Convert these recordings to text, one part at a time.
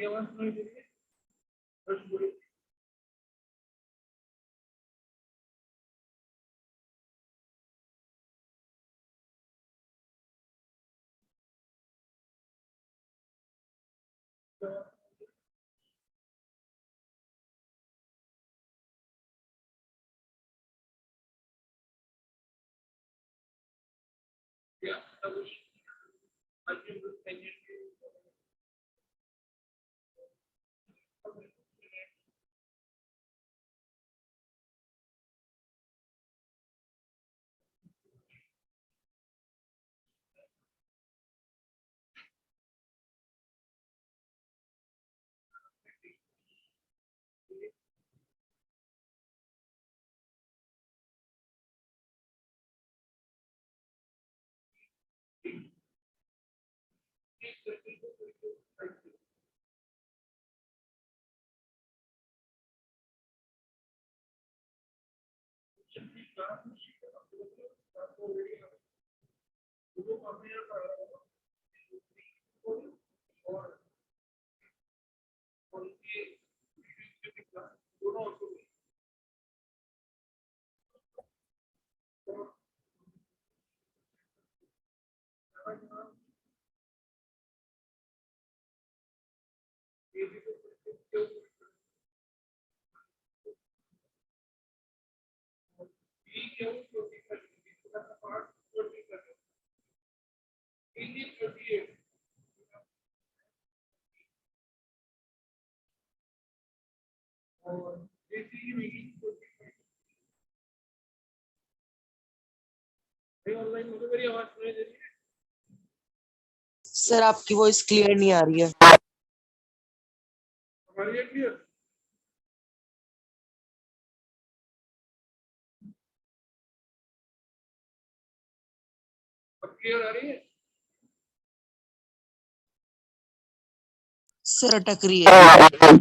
मेरी आवाज सुनाई दे रही है? बस बोलिए। Yeah, I was. I can do any. मेरी आवाज सुनाई दे रही है? सर आपकी वॉइस क्लियर नहीं आ रही है। हमारी है क्लियर? अब क्लियर आ रही है? सर अटक रही है।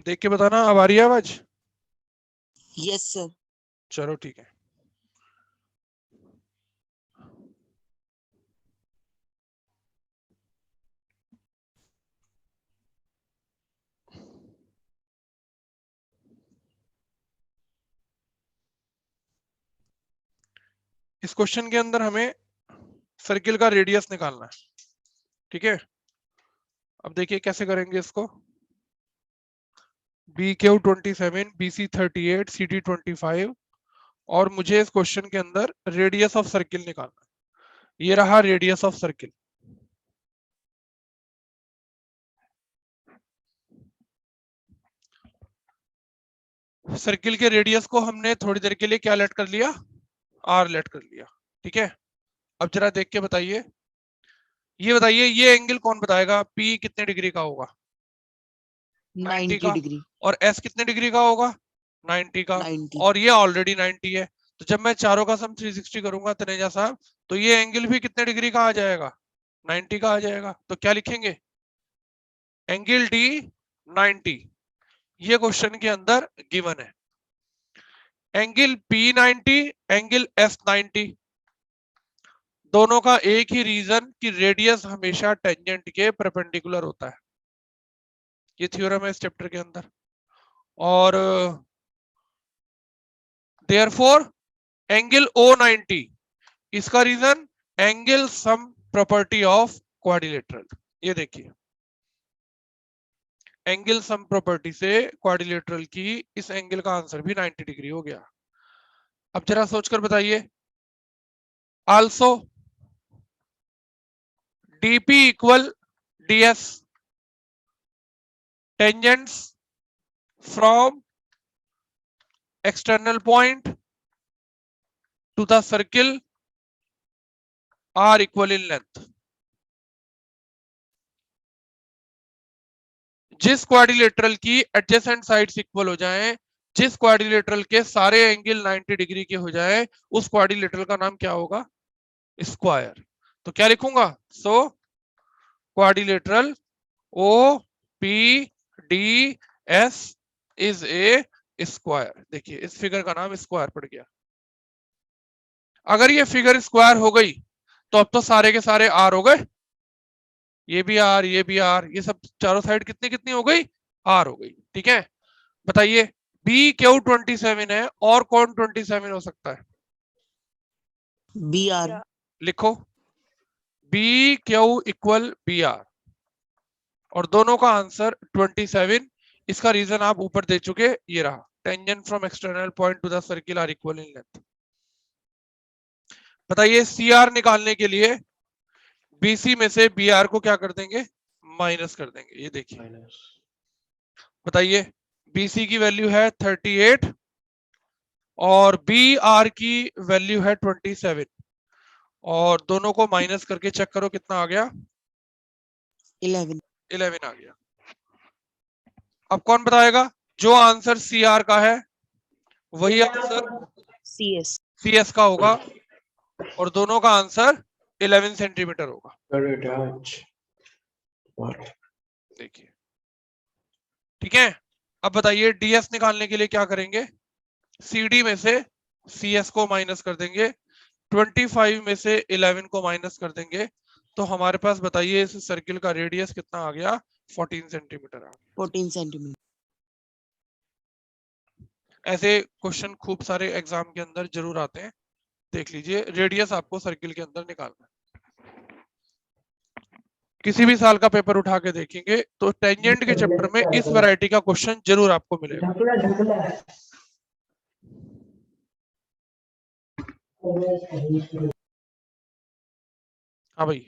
देख के बताना अब आ रही है आवाज? Yes sir. चलो ठीक है। इस क्वेश्चन के अंदर हमें सर्किल का रेडियस निकालना है, ठीक है। अब देखिए कैसे करेंगे इसको। BQ 27, BC 38, CD 25 और मुझे इस क्वेश्चन के अंदर रेडियस ऑफ सर्किल निकालना है। ये रहा रेडियस ऑफ सर्किल। सर्किल के रेडियस को हमने थोड़ी देर के लिए क्या लेट कर लिया, R लेट कर लिया, ठीक है। अब जरा देख के बताइए, ये बताइए ये एंगल कौन बताएगा, P कितने डिग्री का होगा? 90 का। डिग्री। और S कितने डिग्री का होगा? 90 का। 90। और ये ऑलरेडी 90 है, तो जब मैं चारों का सम 360 करूंगा तनेजा साहब, तो ये एंगल भी कितने डिग्री का आ जाएगा? 90 का आ जाएगा। तो क्या लिखेंगे? Angle D 90। ये क्वेश्चन के अंदर गिवन है। एंगल P 90, एंगल S 90, दोनों का एक ही रीजन कि रेडियस हमेशा टेंजेंट के परपेंडिकुलर होता है। ये थ्योरम है इस चैप्टर के अंदर। और देयरफॉर एंगल O90, इसका reason angle sum property of quadrilateral. ये देखिए एंगल सम प्रॉपर्टी से क्वाड्रिलेटरल की इस एंगल का आंसर भी 90 डिग्री हो गया। अब जरा सोचकर बताइए, also DP equal DS, tangents from external point to the circle are equal in length। जिस क्वाड्रिलेटरल की एडजेसेंट साइड्स इक्वल हो जाएं जिस क्वाड्रिलेटरल के सारे एंगल 90 डिग्री के हो जाए उस क्वाड्रिलेटरल का नाम क्या होगा? स्क्वायर। तो क्या लिखूंगा? So quadrilateral O P D S is a square. देखिए इस फिगर का नाम स्क्वायर पड़ गया। अगर ये फिगर स्क्वायर हो गई तो अब तो सारे के सारे आर हो गए, ये भी आर, ये भी आर, ये सब चारों साइड कितनी कितनी हो गई? आर हो गई। ठीक है, बताइए बी क्यू 27 है और कौन 27 हो सकता है? B R. लिखो B Q equal B R और दोनों का आंसर 27। इसका रीजन आप ऊपर दे चुके, ये रहा, tangent from external point to the circle are equal in length. बताइए सी आर निकालने के लिए बीसी में से बी आर को क्या कर देंगे? माइनस कर देंगे। ये देखिए बताइए बीसी की वैल्यू है 38 और बी आर की वैल्यू है 27 और दोनों को माइनस करके चेक करो कितना आ गया? 11 आ गया। अब कौन बताएगा? जो आंसर सी आर का है वही आंसर सी एस का होगा और दोनों का आंसर 11 सेंटीमीटर होगा। देखिए ठीक है। अब बताइए डीएस निकालने के लिए क्या करेंगे? सीडी में से सीएस को माइनस कर देंगे, 25 में से 11 को माइनस कर देंगे, तो हमारे पास बताइए इस सर्किल का रेडियस कितना आ गया? 14 सेंटीमीटर आ गया। 14 सेंटीमीटर। ऐसे क्वेश्चन खूब सारे एग्जाम के अंदर जरूर आते हैं, देख लीजिए। रेडियस आपको सर्किल के अंदर निकालना है। किसी भी साल का पेपर उठा के देखेंगे तो टेंजेंट के चैप्टर में इस वैरायटी का क्वेश्चन जरूर आपको मिलेगा। हाँ भाई,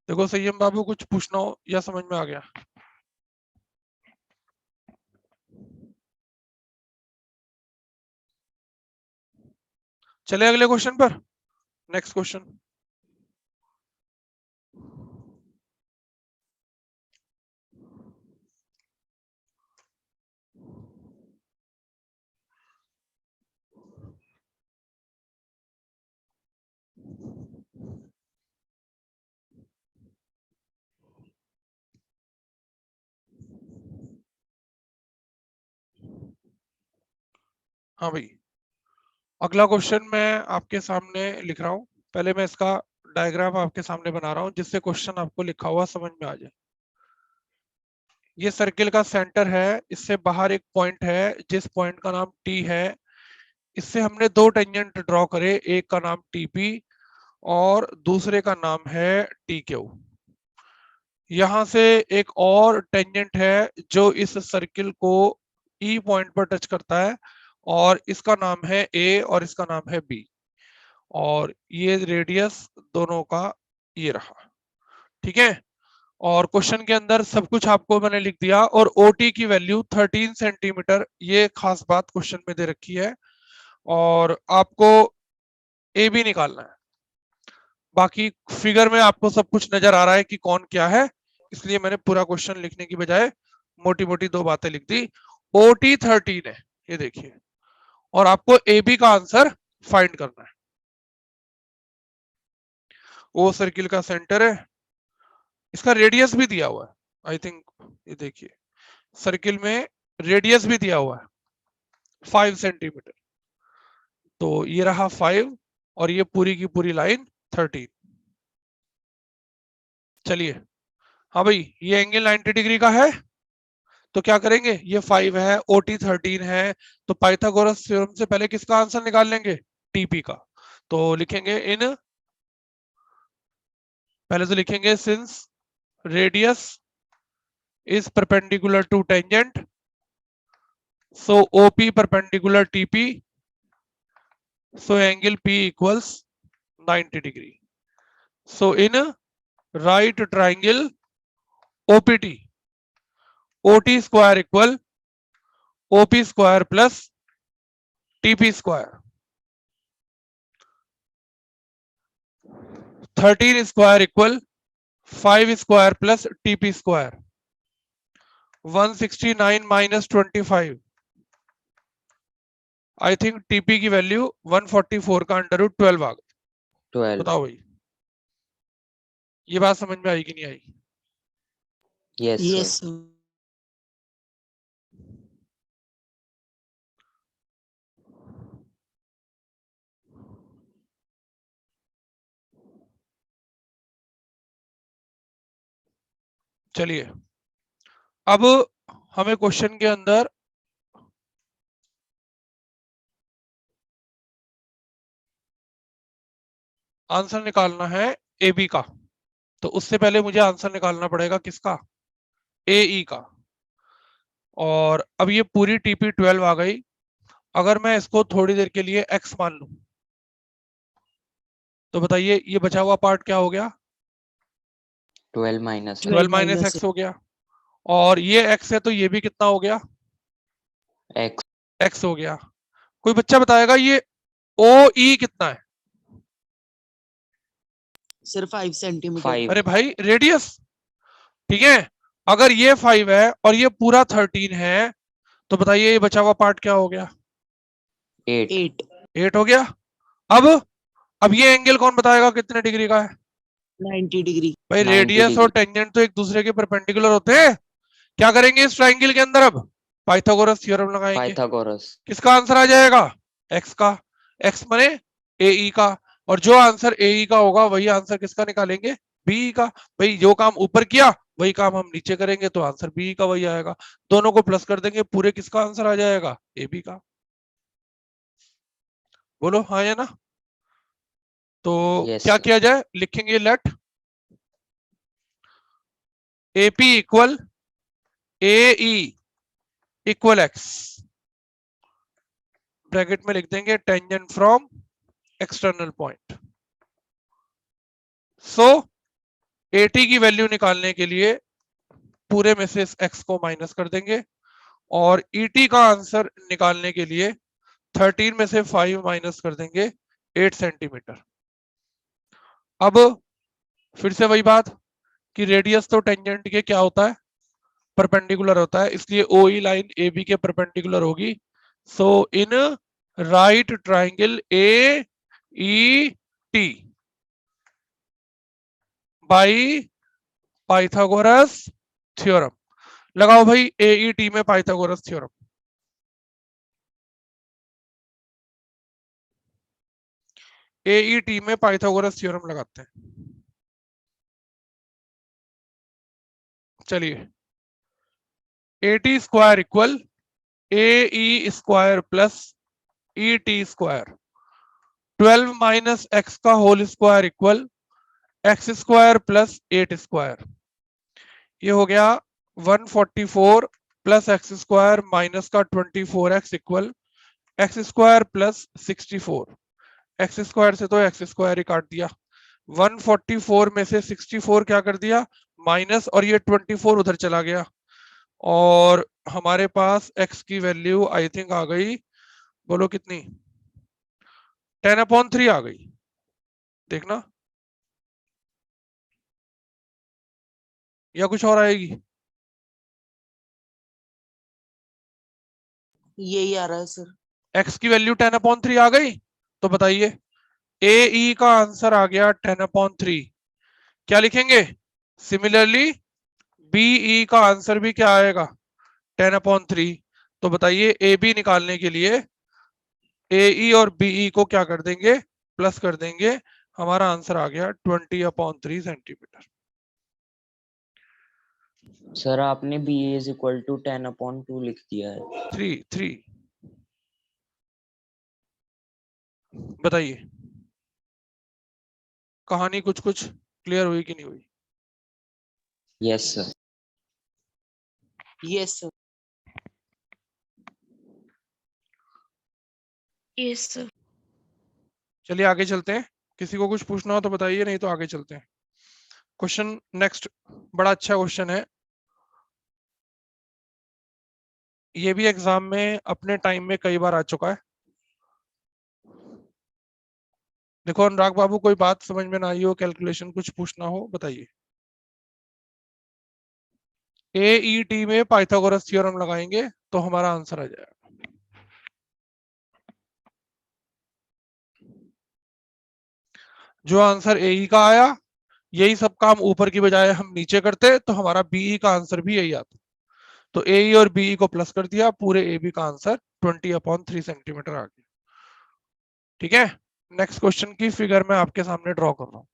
देखो संयम बाबू कुछ पूछना हो या समझ में आ गया? चले अगले क्वेश्चन पर। नेक्स्ट क्वेश्चन, हाँ भाई अगला क्वेश्चन मैं आपके सामने लिख रहा हूं। पहले मैं इसका डायग्राम आपके सामने बना रहा हूं जिससे क्वेश्चन आपको लिखा हुआ समझ में आ जाए। ये सर्किल का सेंटर है, इससे बाहर एक पॉइंट है जिस पॉइंट का नाम टी है। इससे हमने दो टेंजेंट ड्रॉ करे, एक का नाम टीपी और दूसरे का नाम है टी क्यू। यहां से एक और टेंजेंट है जो इस सर्किल को ई पॉइंट पर टच करता है और इसका नाम है ए और इसका नाम है बी और ये रेडियस दोनों का ये रहा। ठीक है, और क्वेश्चन के अंदर सब कुछ आपको मैंने लिख दिया और ओटी की वैल्यू 13 सेंटीमीटर, ये खास बात क्वेश्चन में दे रखी है और आपको ए बी निकालना है। बाकी फिगर में आपको सब कुछ नजर आ रहा है कि कौन क्या है, इसलिए मैंने पूरा क्वेश्चन लिखने की बजाय मोटी मोटी दो बातें लिख दी। ओटी 13 है, ये देखिए, और आपको ए बी का आंसर फाइंड करना है। ओ सर्किल का सेंटर है, इसका रेडियस भी दिया हुआ है आई थिंक, ये देखिए सर्किल में रेडियस भी दिया हुआ है 5 सेंटीमीटर, तो ये रहा 5 और ये पूरी की पूरी लाइन 13। चलिए हाँ भाई ये एंगल 90 डिग्री का है, तो क्या करेंगे? ये 5 है, ओटी 13 है, तो पाइथागोरस थ्योरम से पहले किसका आंसर निकाल लेंगे? टीपी का। तो लिखेंगे इन, पहले तो लिखेंगे since radius is perpendicular to tangent, so OP perpendicular TP, so angle P equals 90 degree. So in a right triangle OPT, OT square equal OP square plus TP square, 13 square equal 5 square plus TP square, 169 minus 25, I think TP की value 144 का under root 12 आ गई। 12। बताओ भाई, ये बात समझ में आई कि नहीं आई? Yes Yes, sir. sir. चलिए, अब हमें क्वेश्चन के अंदर आंसर निकालना है ए बी का। तो उससे पहले मुझे आंसर निकालना पड़ेगा किसका? ए ई का। और अब ये पूरी टीपी 12 आ गई। अगर मैं इसको थोड़ी देर के लिए एक्स मान लूं, तो बताइए ये बचा हुआ पार्ट क्या हो गया? 12 माइनस 12 माइनस एक्स हो गया। और ये एक्स है तो ये भी कितना हो गया? एक्स। एक्स हो गया। कोई बच्चा बताएगा ये ओ ई कितना है? Sir, 5 centimeter. 5। अरे भाई रेडियस, ठीक है। अगर ये 5 है और ये पूरा 13 है, तो बताइए ये बचा हुआ पार्ट क्या हो गया? 8। 8. 8 हो गया। अब ये एंगल कौन बताएगा कितने डिग्री का है? 90 degree. भाई 90 रेडियस और डिग्री। टेंजेंट तो एक दूसरे के परपेंडिकुलर होते हैं। क्या करेंगे इस ट्राइंगल के अंदर? अब पाइथागोरस थ्योरम लगाएंगे। पाइथागोरस। किसका आंसर आ जाएगा? एक्स का। एक्स माने ए ई का। और जो आंसर ए ई का होगा वही आंसर किसका निकालेंगे? बी का। भाई जो काम ऊपर किया वही काम हम नीचे करेंगे, तो आंसर बी का वही आएगा। दोनों को प्लस कर देंगे, पूरे किसका आंसर आ जाएगा? ए बी का। बोलो हाँ या ना? तो यस क्या सर। किया जाए? लिखेंगे late AP equal A E equal x, bracket में लिख देंगे tangent from external point. So eighty की वैल्यू निकालने के लिए पूरे में से इस एक्स को माइनस कर देंगे, और ईटी का आंसर निकालने के लिए 13 में से 5 माइनस कर देंगे, 8 सेंटीमीटर। अब फिर से वही बात कि रेडियस तो टेंजेंट के क्या होता है? परपेंडिकुलर होता है, इसलिए O E line A B के परपेंडिकुलर होगी। So in right triangle A E T by Pythagoras theorem. लगाओ भाई ए ई टी में Pythagoras theorem. A E T में पाइथागोरस थ्योरम लगाते हैं। चलिए, A T square equal A E square plus E T square, 12 minus X का whole square equal X square plus 8 square. ये हो गया 144 प्लस एक्स स्क्वायर माइनस का 24x equal X square plus 64। X square से तो x square ही काट दिया। 144 में से 64 क्या कर दिया? माइनस, और ये 24 उधर चला गया, और हमारे पास x की वैल्यू आई थिंक आ गई, बोलो कितनी? 10/3 आ गई। देखना, या कुछ और आएगी? यही आ रहा है सर. x की वैल्यू 10/3 आ गई। तो बताइए ए ई का आंसर आ गया 10/3। क्या लिखेंगे? सिमिलरली बीई का आंसर भी क्या आएगा? 10/3। तो बताइए ए बी निकालने के लिए ए ई और बीई को क्या कर देंगे? प्लस कर देंगे। हमारा आंसर आ गया 20/3 सेंटीमीटर। सर आपने बी इज इक्वल टू 10/2 लिख दिया है। 3 बताइए, कहानी कुछ कुछ क्लियर हुई कि नहीं हुई? Yes sir. Yes, sir. Yes sir. चलिए आगे चलते हैं। किसी को कुछ पूछना हो तो बताइए, नहीं तो आगे चलते हैं। क्वेश्चन नेक्स्ट बड़ा अच्छा क्वेश्चन है। ये भी एग्जाम में अपने टाइम में कई बार आ चुका है। देखो अनुराग बाबू, कोई बात समझ में ना आई हो, कैलकुलेशन कुछ पूछना हो बताइए। AET में पाइथागोरस थ्योरम लगाएंगे तो हमारा आंसर आ जाएगा। जो आंसर AE का आया, यही सब काम ऊपर की बजाय हम नीचे करते तो हमारा BE का आंसर भी यही आता। तो AE और BE को प्लस कर दिया, पूरे AB का आंसर 20/3 सेंटीमीटर आ गया। ठीक है, नेक्स्ट क्वेश्चन की फिगर मैं आपके सामने ड्रॉ कर रहा हूं।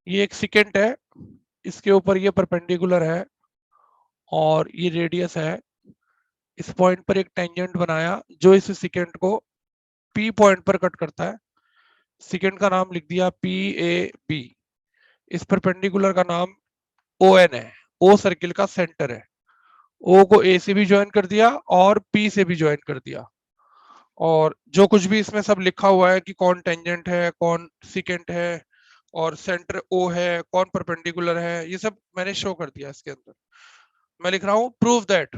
ये एक सिकेंट है, इसके ऊपर ये परपेंडिकुलर है और ये रेडियस है। इस पॉइंट पर एक टेंजेंट बनाया जो इस सिकेंट को P पॉइंट पर कट करता है। सिकेंट का नाम लिख दिया PAB। इस परपेंडिकुलर का नाम ON है, O सर्किल का सेंटर है। O को A से भी ज्वाइन कर दिया और P से भी ज्वाइन कर दिया। और जो कुछ भी इसमें सब लिखा हुआ है कि कौन टेंजेंट है, कौन सिकेंट है और सेंटर O है, कौन परपेंडिकुलर है, ये सब मैंने शो कर दिया इसके अंदर। मैं लिख रहा हूं prove that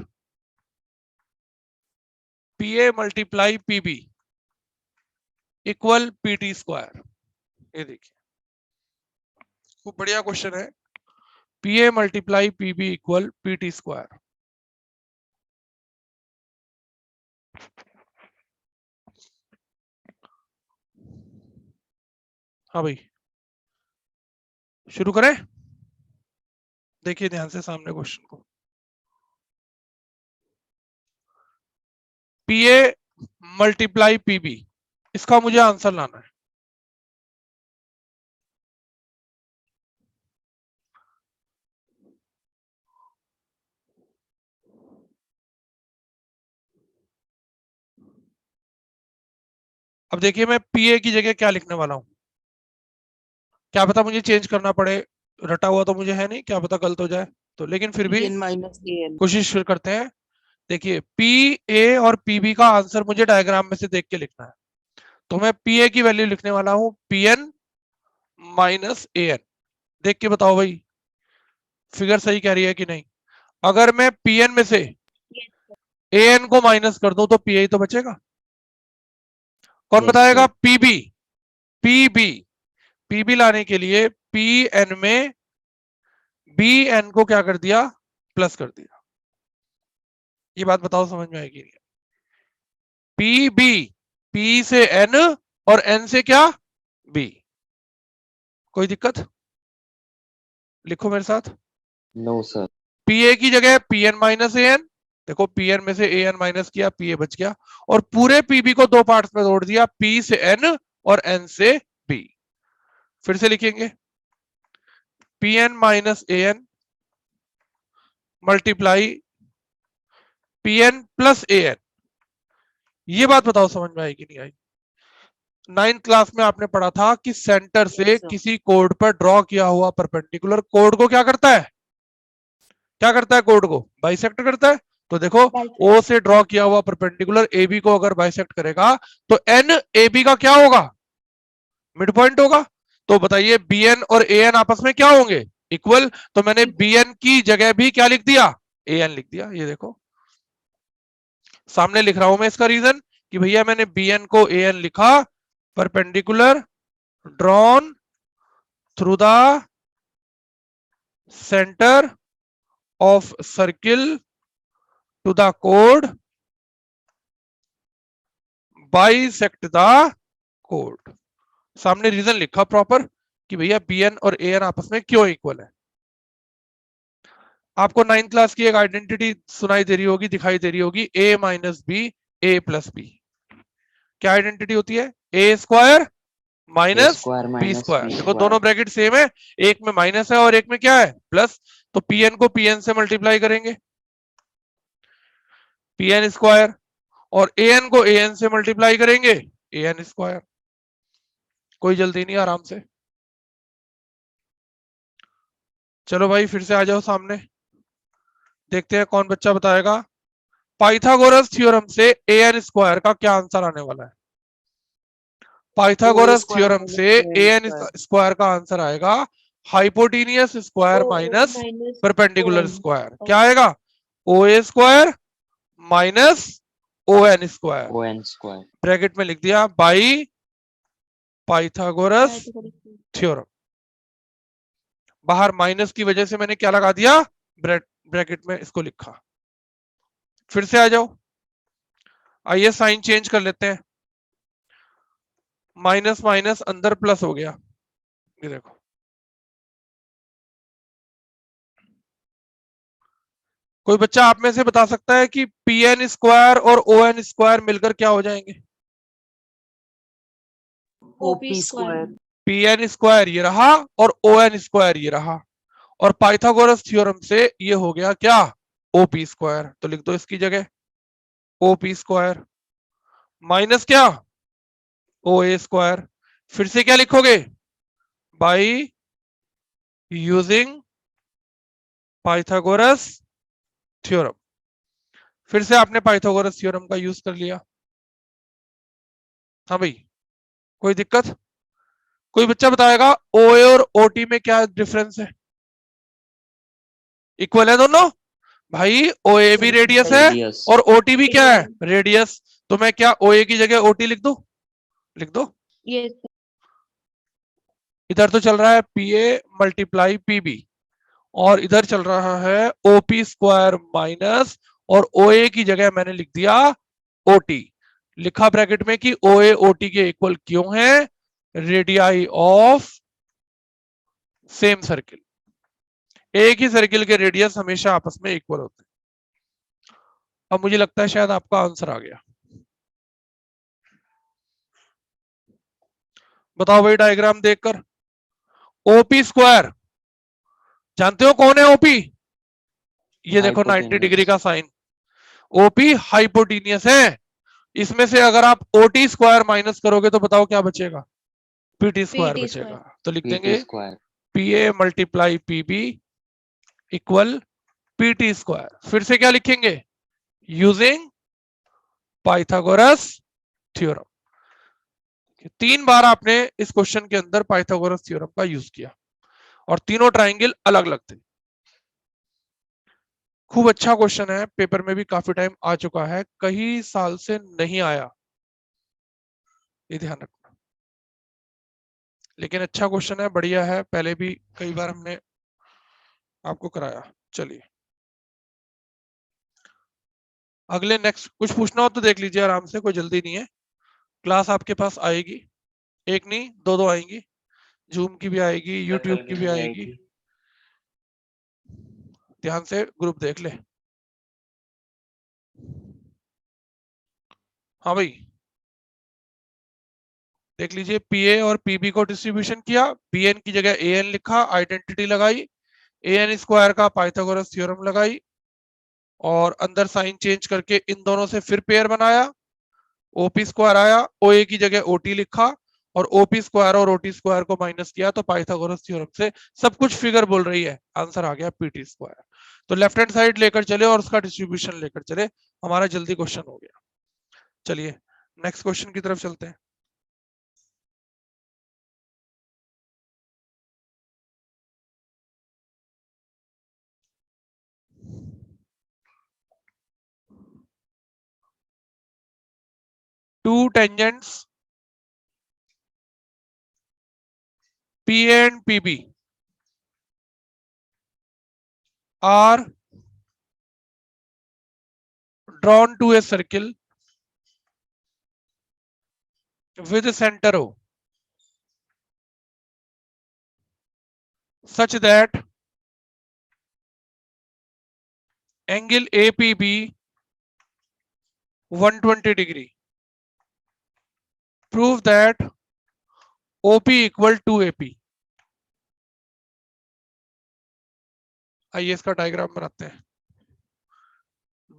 PA multiply PB equal PT square. ये देखिए, खूब बढ़िया क्वेश्चन है। PA multiply PB equal PT square. हाँ भाई, शुरू करें। देखिए ध्यान से सामने क्वेश्चन को। PA मल्टीप्लाई PB, इसका मुझे आंसर लाना है। अब देखिए मैं PA की जगह क्या लिखने वाला हूं, क्या पता मुझे चेंज करना पड़े, रटा हुआ तो मुझे है नहीं, क्या पता गलत हो जाए तो, लेकिन फिर भी PN माइनस AN। कोशिश फिर करते हैं। देखिए PA और PB का आंसर मुझे डायग्राम में से देख के लिखना है। तो मैं PA की वैल्यू लिखने वाला हूं PN माइनस AN। देख के बताओ भाई फिगर सही कह रही है कि नहीं। अगर मैं PN में से AN को माइनस कर दूं तो PA तो बचेगा। कौन Yes, बताएगा? sir. PB लाने के लिए PN में BN को क्या कर दिया? प्लस कर दिया। ये बात बताओ समझ में आएगी नहीं? PB, P से N और N से क्या? B। कोई दिक्कत? लिखो मेरे साथ। No, sir. PA की जगह PN माइनस AN। देखो PN में से AN माइनस किया, PA बच गया। और पूरे PB को दो पार्ट्स में तोड़ दिया, P से N और N से B। फिर से लिखेंगे PN minus AN multiply PN plus AN। ये बात बताओ समझ में आई कि नहीं आई? 9th क्लास में आपने पढ़ा था कि सेंटर से Yes, sir. किसी कोड पर ड्रॉ किया हुआ परपेंडिकुलर कोड को क्या करता है? क्या करता है? कोड को बाइसेक्ट करता है। तो देखो O से ड्रॉ किया हुआ परपेंडिकुलर AB को अगर बाइसेक्ट करेगा तो N AB का क्या होगा? मिड पॉइंट होगा। तो बताइए BN और AN आपस में क्या होंगे? इक्वल। तो मैंने BN की जगह भी क्या लिख दिया? AN लिख दिया। ये देखो सामने लिख रहा हूं मैं इसका रीजन कि भैया मैंने BN को AN लिखा, perpendicular drawn through the centre of circle to the code bisect the code. सामने रीजन लिखा प्रॉपर कि भैया BN और AN आपस में क्यों इक्वल है। आपको 9th क्लास की एक आइडेंटिटी सुनाई दे रही होगी, दिखाई दे रही होगी, A minus B A plus B. क्या आइडेंटिटी होती है? A square minus square B minus square. B देखो square. दोनों ब्रैकेट सेम है, एक में माइनस है और एक में क्या है? प्लस। तो PN को PN से मल्टीप्लाई करेंगे, PN स्क्वायर, और AN को AN से मल्टीप्लाई करेंगे, AN स्क्वायर। कोई जल्दी नहीं, आराम से। चलो भाई फिर से आ जाओ सामने, देखते हैं कौन बच्चा बताएगा पाइथागोरस थ्योरम से AN स्क्वायर का क्या आंसर आने वाला है। पाइथागोरस OA थ्योरम minus से AN AN square। स्क्वायर का आंसर आएगा hypotenuse square O minus minus perpendicular ON square क्या आएगा? OA square minus ON square ON square bracket में लिख दिया बाई पाइथागोरस थ्योरम। बाहर माइनस की वजह से मैंने क्या लगा दिया? ब्रैकेट में इसको लिखा। फिर से आ जाओ, आइए साइन चेंज कर लेते हैं। माइनस माइनस अंदर प्लस हो गया, ये देखो। कोई बच्चा आप में से बता सकता है कि PN स्क्वायर और ON स्क्वायर मिलकर क्या हो जाएंगे? OP square. PN स्क्वायर ये रहा और ON स्क्वायर ये रहा, और पाइथागोरस थ्योरम से ये हो गया क्या? OP square. तो लिख दो इसकी जगह OP स्क्वायर माइनस क्या? OA square. फिर से क्या लिखोगे? By using Pythagoras theorem. फिर से आपने पाइथागोरस थ्योरम का यूज कर लिया। हाँ भाई, कोई दिक्कत? कोई बच्चा बताएगा OA और OT में क्या डिफरेंस है? इक्वल है दोनों भाई। OA भी रेडियस है रेडियस और OT भी क्या है? रेडियस। तो मैं क्या OA की जगह OT लिख दूं? लिख दो। यस इधर तो चल रहा है PA मल्टीप्लाई PB और इधर चल रहा है OP स्क्वायर माइनस, और OA की जगह मैंने लिख दिया OT। लिखा ब्रैकेट में कि OA OT के इक्वल क्यों है? Radii of same circle. एक ही सर्किल के रेडियस हमेशा आपस में इक्वल होते हैं। अब मुझे लगता है शायद आपका आंसर आ गया। बताओ भाई डायग्राम देखकर। OP स्क्वायर जानते हो कौन है OP? ये देखो 90 डिग्री का साइन। OP हाइपोटेनियस है। इसमें से अगर आप OT स्क्वायर माइनस करोगे तो बताओ क्या बचेगा? PT स्क्वायर बचेगा। तो लिख देंगे square PA multiply PB equal PT square. फिर से क्या लिखेंगे? Using Pythagoras theorem. 3 बार आपने इस क्वेश्चन के अंदर पाइथागोरस थ्योरम का यूज किया और तीनों ट्राइंगल अलग अलग थे। खूब अच्छा क्वेश्चन है, पेपर में भी काफी टाइम आ चुका है, कई साल से नहीं आया, ये ध्यान रखना। लेकिन अच्छा क्वेश्चन है, बढ़िया है, पहले भी कई बार हमने आपको कराया। चलिए अगले नेक्स्ट कुछ पूछना हो तो देख लीजिए आराम से, कोई जल्दी नहीं है। क्लास आपके पास आएगी, एक नहीं दो दो आएंगी, जूम की भी आएगी, यूट्यूब की भी आएगी। ध्यान से ग्रुप देख ले। हाँ भाई देख लीजिए, PA और PB को डिस्ट्रीब्यूशन किया, BN की जगह AN लिखा, आइडेंटिटी लगाई, AN स्क्वायर का पाइथागोरस थ्योरम लगाई, और अंदर साइन चेंज करके इन दोनों से फिर पेयर बनाया, OP स्क्वायर आया, OA की जगह OT लिखा, और OP स्क्वायर और OT स्क्वायर को माइनस किया, तो पाइथागोरस थ्योरम से सब कुछ फिगर बोल रही है, आंसर आ गया PT स्क्वायर। तो लेफ्ट हैंड साइड लेकर चले और उसका डिस्ट्रीब्यूशन लेकर चले, हमारा जल्दी क्वेश्चन हो गया। चलिए नेक्स्ट क्वेश्चन की तरफ चलते हैं। Two tangents PA and PB are drawn to a circle with a center O such that angle APB 120 degree. Prove that OP equal to AP. आइए इसका डायग्राम बनाते हैं।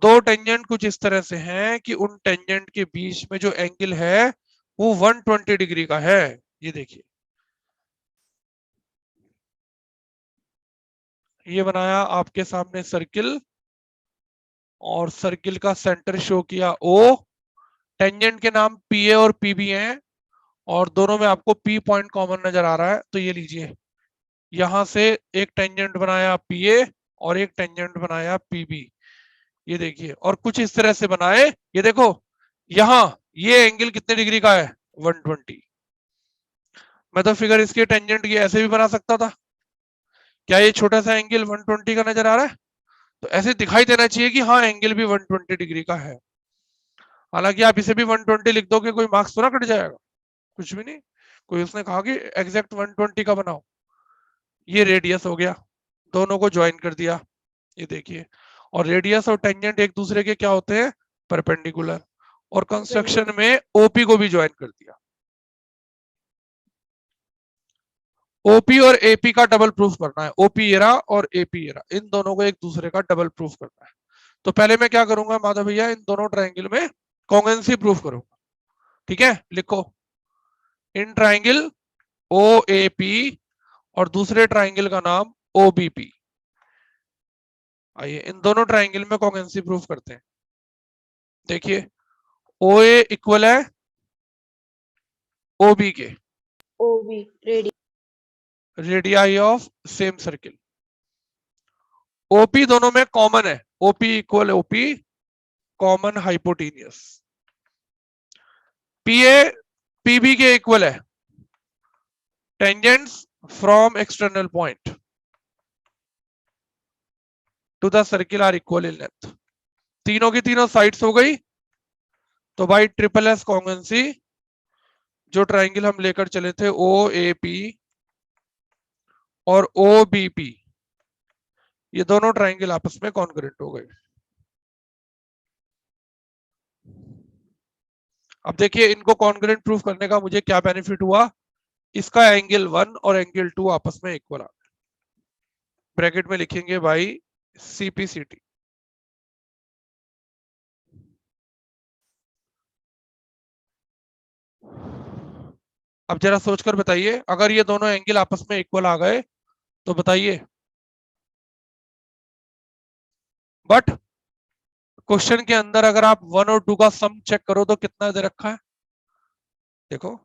दो टेंजेंट कुछ इस तरह से हैं कि उन टेंजेंट के बीच में जो एंगल है वो 120 डिग्री का है। ये देखिए, ये बनाया आपके सामने सर्किल, और सर्किल का सेंटर शो किया O। टेंजेंट के नाम PA और PB हैं, और दोनों में आपको P पॉइंट कॉमन नजर आ रहा है, तो ये लीजिए यहां से एक टेंजेंट बनाया पीए और एक टेंजेंट बनाया पीबी, ये देखिए, और कुछ इस तरह से बनाए, ये देखो यहां ये एंगल कितने डिग्री का है 120। मैं तो फिगर इसके टेंजेंट की ऐसे भी बना सकता था, क्या ये छोटा सा एंगल 120 का नजर आ रहा है? तो ऐसे दिखाई देना चाहिए कि हाँ एंगल भी 120 डिग्री का है। हालांकि आप इसे भी 120 लिख दोगे, कोई मार्क्स थोड़ा कट जाएगा, कुछ भी नहीं। कोई उसने कहा कि एग्जैक्ट 120 का बनाओ। ये रेडियस हो गया, दोनों को ज्वाइन कर दिया, ये देखिए। और रेडियस और टेंजेंट एक दूसरे के क्या होते हैं, परपेंडिकुलर। और कंस्ट्रक्शन में ओपी को भी ज्वाइन कर दिया। ओपी और एपी का डबल प्रूफ करना है, ओपी एरा और एपी एरा, इन दोनों को एक दूसरे का डबल प्रूफ करना है। तो पहले मैं क्या करूंगा माधव भैया, इन दोनों ट्रायंगल में कॉन्ग्रुएंसी प्रूफ करूंगा। ठीक है, लिखो in triangle O A P और दूसरे ट्रायंगल का नाम ओ बी पी। आइए इन दोनों ट्रायंगल में कॉन्ग्रुएंसी प्रूफ करते हैं। देखिए ओ ए इक्वल है ओ बी के, OB radii of same circle. OP दोनों में कॉमन है, OP equal OP common hypotenuse. PA PB के इक्वल है, tangents from external point to the circle are equal in length. तीनों की तीनों साइड्स हो गई, तो भाई ट्रिपल एस कॉन्ग्रुएंसी, जो ट्रायंगल हम लेकर चले थे ओ ए पी और ओ बी पी, ये दोनों ट्रायंगल आपस में कॉन्ग्रुएंट हो गए। अब देखिए इनको कॉन्ग्रुएंट प्रूफ करने का मुझे क्या बेनिफिट हुआ, इसका एंगल 1 और एंगल 2 आपस में इक्वल आ गए। ब्रैकेट में लिखेंगे भाई सीपीसीटी। अब जरा सोचकर बताइए, अगर ये दोनों एंगल आपस में इक्वल आ गए तो बताइए, बट क्वेश्चन के अंदर अगर आप 1 और 2 का सम चेक करो तो कितना दे रखा है, देखो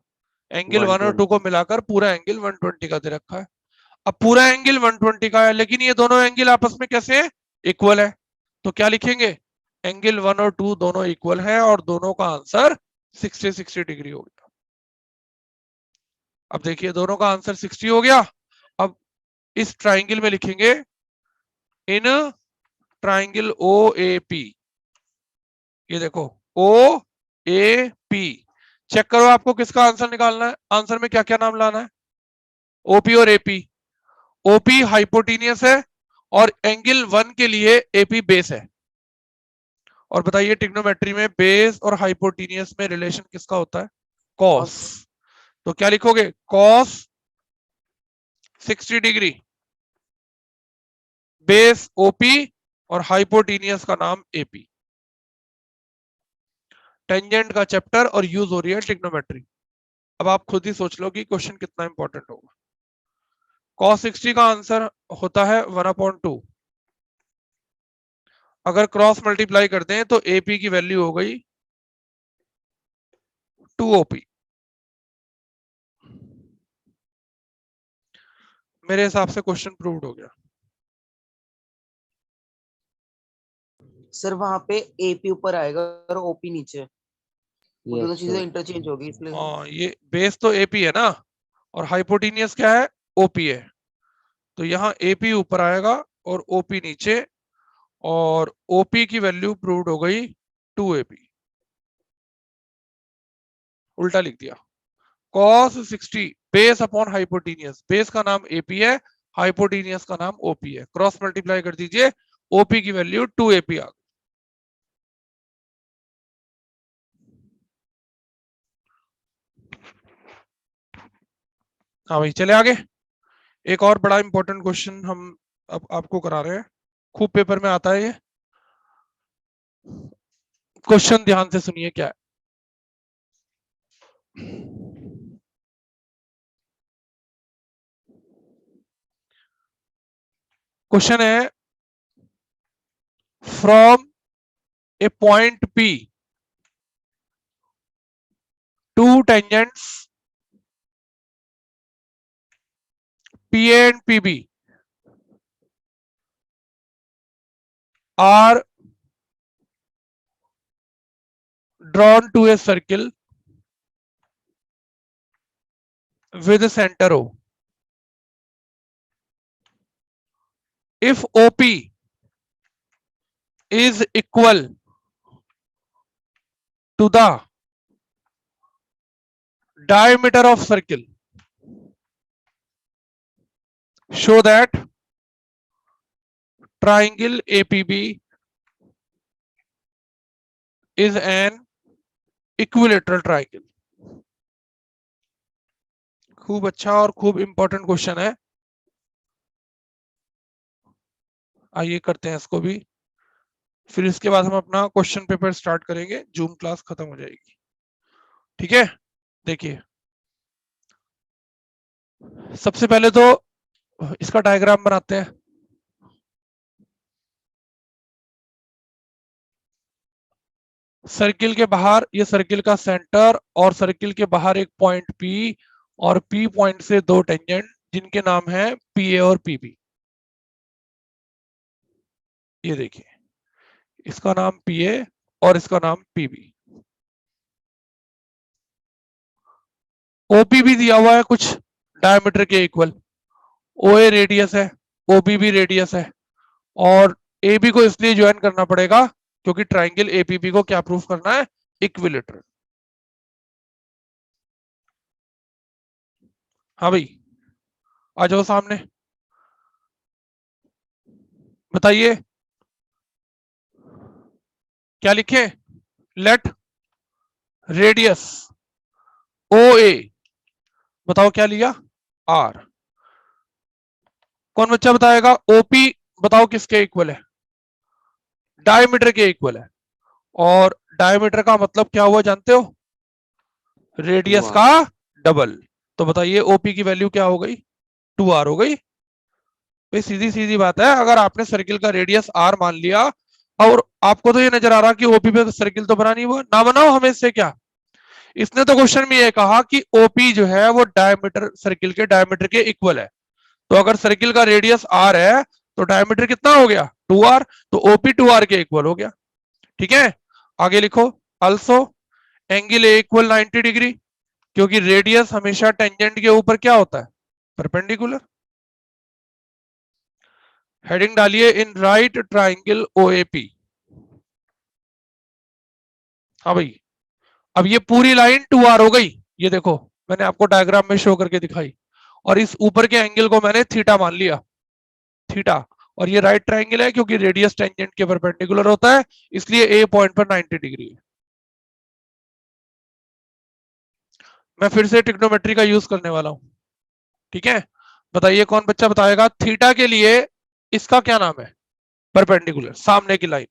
एंगल 1 और 2 को 120। मिलाकर पूरा एंगल 120 का दे रखा है। अब पूरा एंगल 120 का है, लेकिन ये दोनों एंगल आपस में कैसे इक्वल है, तो क्या लिखेंगे, एंगल 1 और 2 दोनों इक्वल है और दोनों का आंसर 60 डिग्री हो गया। अब देखिए दोनों का आंसर 60 हो गया। अब इस ट्राइंगल में लिखेंगे in triangle O A P, ये देखो ओ ए पी, चेक करो आपको किसका आंसर निकालना है, आंसर में क्या क्या नाम लाना है, ओपी और एपी। ओपी हाइपोटेनियस है और एंगल 1 के लिए एपी बेस है। और बताइए ट्रिग्नोमेट्री में बेस और हाइपोटेनियस में रिलेशन किसका होता है, कॉस। तो क्या लिखोगे, कॉस 60 डिग्री, बेस ओपी और हाइपोटेनियस का नाम एपी। टेंजेंट का चैप्टर और यूज हो रही है ट्रिग्नोमेट्री। अब आप खुद ही सोच लो कि क्वेश्चन कितना इंपॉर्टेंट होगा। cos 60 का आंसर होता है 1/2। अगर क्रॉस मल्टीप्लाई करते हैं तो एपी की वैल्यू हो गई 2OP। मेरे हिसाब से क्वेश्चन प्रूव्ड हो गया। सर वहां पे AP ऊपर आएगा और OP नीचे, वो दोनों यस चीजें सर। इंटरचेंज होगी इसलिए। हाँ ये बेस तो एपी है ना, और हाइपोटेनियस क्या है, ओपी है। तो यहाँ एपी ऊपर आएगा और ओपी नीचे, और ओपी की वैल्यू प्रूव्ड हो गई 2AP। उल्टा लिख दिया, cos 60 base upon hypotenuse, base का नाम एपी है, हाइपोटेनियस का नाम ओपी है, क्रॉस मल्टीप्लाई कर दीजिए, ओपी की वैल्यू 2AP आ गई। हाँ भाई चले आगे। एक और बड़ा इंपॉर्टेंट क्वेश्चन हम अब आपको करा रहे हैं, खूब पेपर में आता है ये क्वेश्चन, ध्यान से सुनिए क्या है। क्वेश्चन है from A point P two tangents PA and PB are drawn to a circle with center O. If OP is equal to the diameter of circle, show that triangle APB is an equilateral triangle. खूब अच्छा और खूब important question है, आइए करते हैं इसको भी, फिर इसके बाद हम अपना क्वेश्चन पेपर स्टार्ट करेंगे, जूम क्लास खत्म हो जाएगी। ठीक है, देखिए सबसे पहले तो इसका डायग्राम बनाते हैं। सर्किल के बाहर ये सर्किल का सेंटर और सर्किल के बाहर एक पॉइंट P और P पॉइंट से दो टेंजेंट जिनके नाम है PA और PB। ये देखिए इसका नाम PA और इसका नाम PB। OP भी दिया हुआ है कुछ डायमीटर के इक्वल, OA रेडियस है, OB भी रेडियस है, और AB को इसलिए ज्वाइन करना पड़ेगा क्योंकि ट्राइंगल APB को क्या प्रूफ करना है, इक्विलेटरल। हाँ भाई आ जाओ सामने, बताइए क्या लिखे, लेट रेडियस OA, बताओ क्या लिया, R। कौन बच्चा बताएगा, OP बताओ किसके इक्वल है, डायमीटर के इक्वल है, और डायमीटर का मतलब क्या हुआ जानते हो, रेडियस का डबल। तो बताइए OP की वैल्यू क्या हो गई, 2R हो गई। भाई सीधी सीधी बात है, अगर आपने सर्किल का रेडियस R मान लिया और आपको तो ये नजर आ रहा कि OP पे सर्किल तो बना नहीं हुआ, ना बनाओ, हमें इससे क्या। इसने तो क्वेश्चन में ये कहा कि OP जो है वो डायमीटर, सर्किल के डायमीटर के इक्वल है। तो अगर सर्किल का रेडियस R है तो डायमीटर कितना हो गया, 2R, तो OP 2R के इक्वल हो गया। ठीक है, आगे लिखो, also angle A equal 90 degree, क्योंकि रेडियस हमेशा टेंजेंट के ऊपर क्या होता है, परपेंडिकुलर। हेडिंग डालिए, इन राइट ट्राइंगल OAP। हाँ भाई, अब ये पूरी लाइन 2R हो गई, ये देखो मैंने आपको डायग्राम में शो करके दिखाई, और इस ऊपर के एंगल को मैंने थीटा मान लिया, थीटा, और ये राइट ट्राइंगल है क्योंकि रेडियस टेंजेंट के परपेंडिकुलर होता है, इसलिए ए पॉइंट पर 90 डिग्री है। मैं फिर से ट्रिग्नोमेट्री का यूज करने वाला हूं। ठीक है, बताइए कौन बच्चा बताएगा, थीटा के लिए इसका क्या नाम है, परपेंडिकुलर, सामने की लाइन,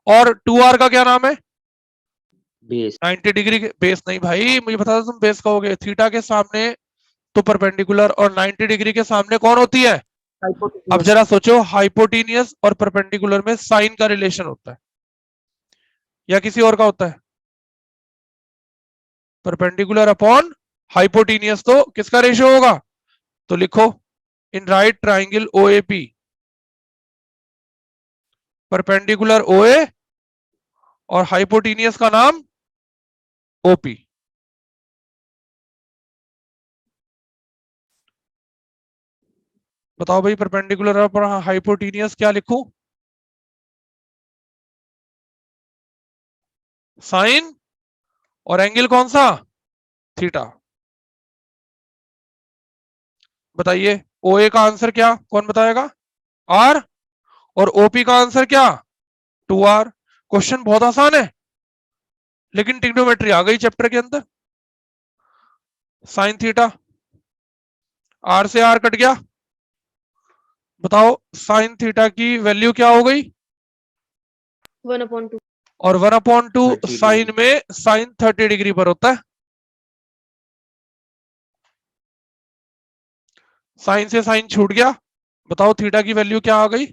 और 2R का क्या नाम है, बेस। 90 डिग्री के, बेस नहीं भाई, मुझे पता था तुम बेस कहोगे। थीटा के सामने तो परपेंडिकुलर, और 90 डिग्री के सामने कौन होती है, अब जरा सोचो, हाइपोटेनियस और परपेंडिकुलर में साइन का रिलेशन होता है या किसी और का होता है, परपेंडिकुलर अपॉन हाइपोटेनियस, तो किसका रेशियो होगा, तो लिखो, इन right triangle OAP perpendicular OA और हाइपोटेनियस का नाम OP। बताओ भाई, परपेंडिकुलर और हाइपोटेनियस क्या लिखूं, साइन, और एंगल कौन सा, थीटा। बताइए OA का आंसर क्या, कौन बताएगा, R, और OP का आंसर क्या, 2R। क्वेश्चन बहुत आसान है, लेकिन ट्रिग्नोमेट्री आ गई चैप्टर के अंदर। साइन थीटा, R से R कट गया, बताओ साइन थीटा की वैल्यू क्या हो गई, 1/2। और 1/2 30 साइन में साइन 30 डिग्री पर होता है, साइन से साइन छूट गया, बताओ थीटा की वैल्यू क्या आ गई,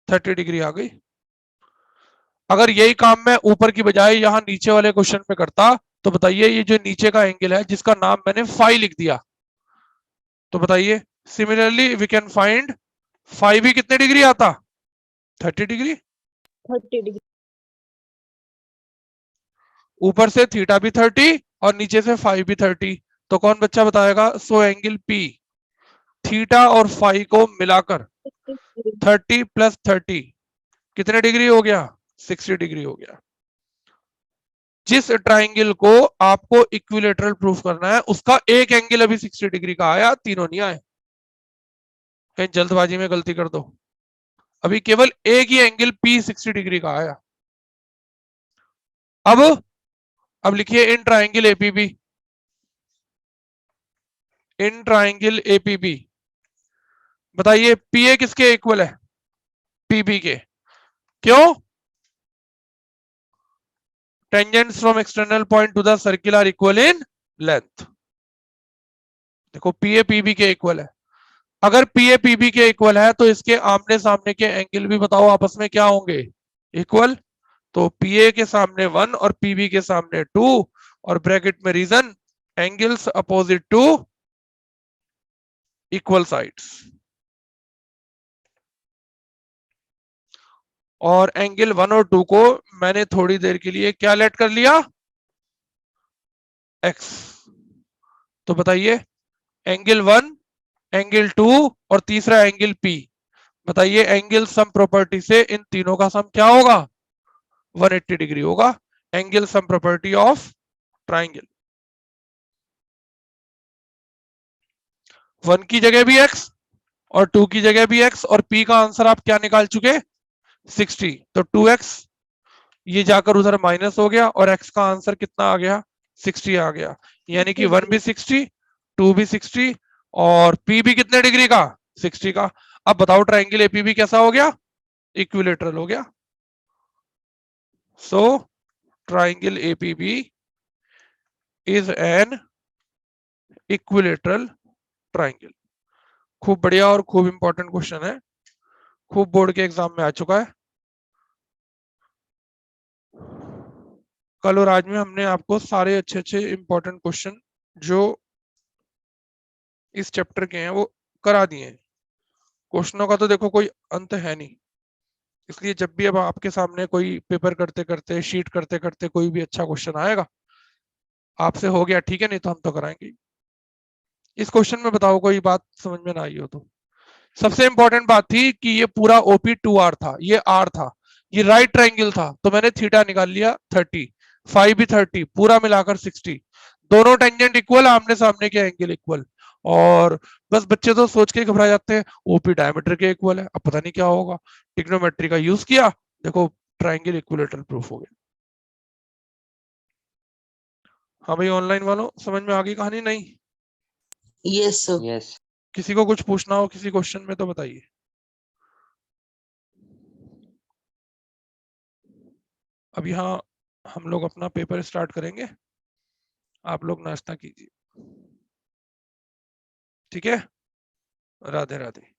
30 डिग्री आ गई। अगर यही काम मैं ऊपर की बजाय यहां नीचे वाले क्वेश्चन पे करता, तो बताइए ये जो नीचे का एंगल है जिसका नाम मैंने फाई लिख दिया, तो बताइए similarly we can find phi भी कितने डिग्री आता? 30 डिग्री। 30 डिग्री। ऊपर से थीटा भी 30 और नीचे से फाई भी 30, तो कौन बच्चा बताएगा? सो एंगल पी थीटा और फाई को मिलाकर 30 प्लस 30 कितने डिग्री हो गया? 60 डिग्री हो गया। जिस ट्राइंगल को आपको इक्विलेटरल प्रूफ करना है उसका एक एंगल अभी 60 डिग्री का आया, तीनों नहीं आए। कहीं जल्दबाजी में गलती कर दो, अभी केवल एक ही एंगल पी 60 डिग्री का आया। अब लिखिए in triangle APB, in triangle APB बताइए पीए किसके इक्वल है? पीबी के। क्यों? Tangents from external point to the circle are equal in length. देखो पीए पीबी के इक्वल है, अगर पीए पीबी के इक्वल है तो इसके आमने सामने के एंगल भी बताओ आपस में क्या होंगे? इक्वल। तो पीए के सामने 1 और पीबी के सामने 2 और ब्रैकेट में reason angles opposite to equal sides. और एंगल 1 और 2 को मैंने थोड़ी देर के लिए क्या लेट कर लिया? एक्स। तो बताइए एंगल 1, एंगल 2 और तीसरा एंगल पी, बताइए एंगल सम प्रॉपर्टी से इन तीनों का सम क्या होगा? 180 डिग्री होगा। Angle sum property of triangle. 1 की जगह भी x और 2 की जगह भी x और p का आंसर आप क्या निकाल चुके? 60। तो 2x ये जाकर उधर माइनस हो गया और x का आंसर कितना आ गया? 60 आ गया। यानी कि 1 भी 60, 2 भी 60 और p भी कितने डिग्री का? 60 का। अब बताओ ट्राइंगल एपीबी कैसा हो गया? इक्विलेटरल हो गया। So triangle APB is an equilateral triangle. खूब बढ़िया और खूब इंपॉर्टेंट क्वेश्चन है, खूब बोर्ड के एग्जाम में आ चुका है। कल और आज में हमने आपको सारे अच्छे अच्छे इंपॉर्टेंट क्वेश्चन जो इस चैप्टर के हैं वो करा दिए हैं। क्वेश्चनों का तो देखो कोई अंत है नहीं, इसलिए जब भी अब आपके सामने कोई पेपर करते करते शीट करते करते कोई भी अच्छा क्वेश्चन आएगा, आपसे हो गया ठीक है, नहीं तो हम तो कराएंगे। इस क्वेश्चन में बताओ कोई बात समझ में ना आई हो तो। सबसे इंपॉर्टेंट बात थी कि ये पूरा ओपी 2r था, ये r था, ये राइट ट्राइंगल था, तो मैंने थीटा निकाल लिया 30, फाइव भी 30, पूरा मिलाकर 60। दोनों टेंजेंट इक्वल, आमने सामने के एंगल इक्वल। और बस बच्चे तो सोच के घबरा जाते हैं ओपी डायमीटर के इक्वल है, अब पता नहीं क्या होगा। ट्रिग्नोमेट्री का यूज किया, देखो ट्राइंगल इक्विलेटरल प्रूफ हो गया। हाँ भाई ऑनलाइन वालों समझ में आ गई कहानी? नहीं? Yes sir. यस। किसी को कुछ पूछना हो किसी क्वेश्चन में तो बताइए। अब यहाँ हम लोग अपना पेपर स्टार्ट करेंगे, आप लोग नाश्ता कीजिए, ठीक है? राधे राधे।